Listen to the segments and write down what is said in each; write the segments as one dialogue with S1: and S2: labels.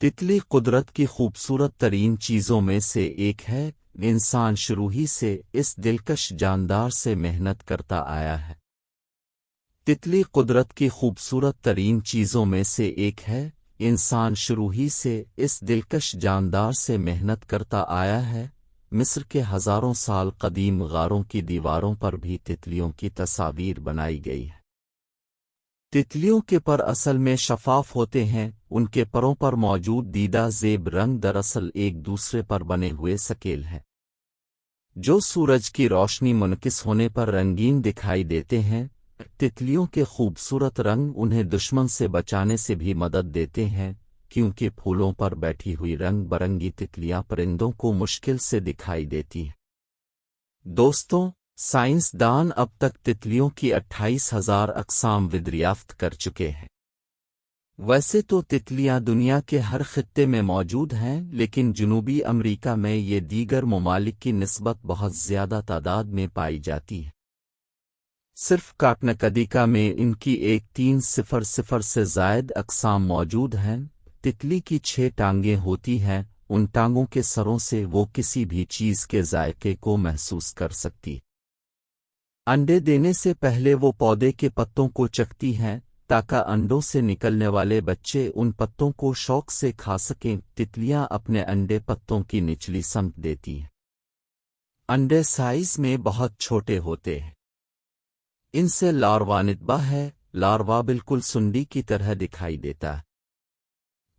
S1: तितली कुदरत की खूबसूरत तरीन चीज़ों में से एक है। इंसान शुरू ही से इस दिलकश जानदार से मेहनत करता आया है। तितली कुदरत की खूबसूरत तरीन चीज़ों में से एक है। इंसान शुरू ही से इस दिलकश जानदार से मेहनत करता आया है। मिस्र के हज़ारों साल कदीम गारों की दीवारों पर भी तितलियों की तस्वीर बनाई गई है। तितलियों के पर असल में शफाफ होते हैं। उनके परों पर मौजूद दीदा ज़ेब रंग दरअसल एक दूसरे पर बने हुए स्केल हैं, जो सूरज की रोशनी मुनकिस होने पर रंगीन दिखाई देते हैं। तितलियों के खूबसूरत रंग उन्हें दुश्मन से बचाने से भी मदद देते हैं, क्योंकि फूलों पर बैठी हुई रंग बरंगी तितलियां परिंदों को मुश्किल से दिखाई देती हैं। दोस्तों, साइंसदान अब तक तितलियों की 28,000 अक़साम दरियाफ्त कर चुके हैं। वैसे तो तितलियां दुनिया के हर खित्ते में मौजूद हैं, लेकिन जनूबी अमेरिका में ये दीगर ममालिक की निस्बत बहुत ज़्यादा तादाद में पाई जाती है। सिर्फ काटनकदिका में इनकी 1300 से ज़ायद अक़साम मौजूद हैं। तितली की 6 टांगें होती हैं। उन टांगों के सरों से वो किसी भी चीज़ के जायके को महसूस कर सकती। अंडे देने से पहले वो पौधे के पत्तों को चखती हैं, ताकि अंडों से निकलने वाले बच्चे उन पत्तों को शौक से खा सकें। तितलियां अपने अंडे पत्तों की निचली सतह देती हैं। अंडे साइज में बहुत छोटे होते हैं। इनसे लार्वा नितबा है। लार्वा बिल्कुल सुंडी की तरह दिखाई देता है।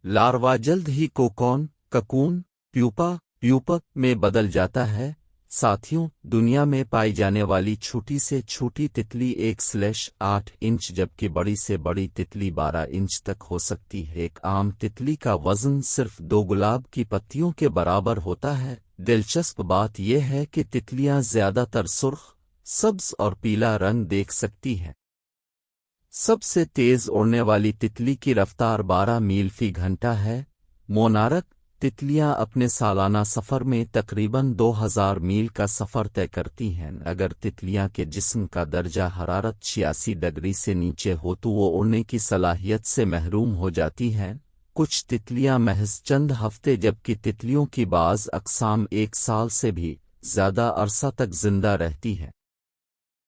S1: लार्वा जल्द ही कोकॉन, ककून, प्यूपा में बदल जाता है। साथियों, दुनिया में पाई जाने वाली छोटी से छोटी तितली 1/8 इंच जबकि बड़ी से बड़ी तितली 12 इंच तक हो सकती है। एक आम तितली का वज़न सिर्फ 2 गुलाब की पत्तियों के बराबर होता है। दिलचस्प बात यह है कि तितलियां ज़्यादातर सुर्ख, सब्ज और पीला रंग देख सकती हैं। सबसे तेज़ उड़ने वाली तितली की रफ्तार 12 मील फी घंटा है। मोनार्क तितलियां अपने सालाना सफ़र में तकरीबन 2000 मील का सफ़र तय करती हैं। अगर तितलियां के जिस्म का दर्जा हरारत 86 डिग्री से नीचे हो तो वो उड़ने की सलाहियत से महरूम हो जाती हैं। कुछ तितलियां महज चंद हफ्ते जबकि तितलियों की बाज़ अक़साम 1 साल से भी ज़्यादा अरसा तक जिंदा रहती हैं।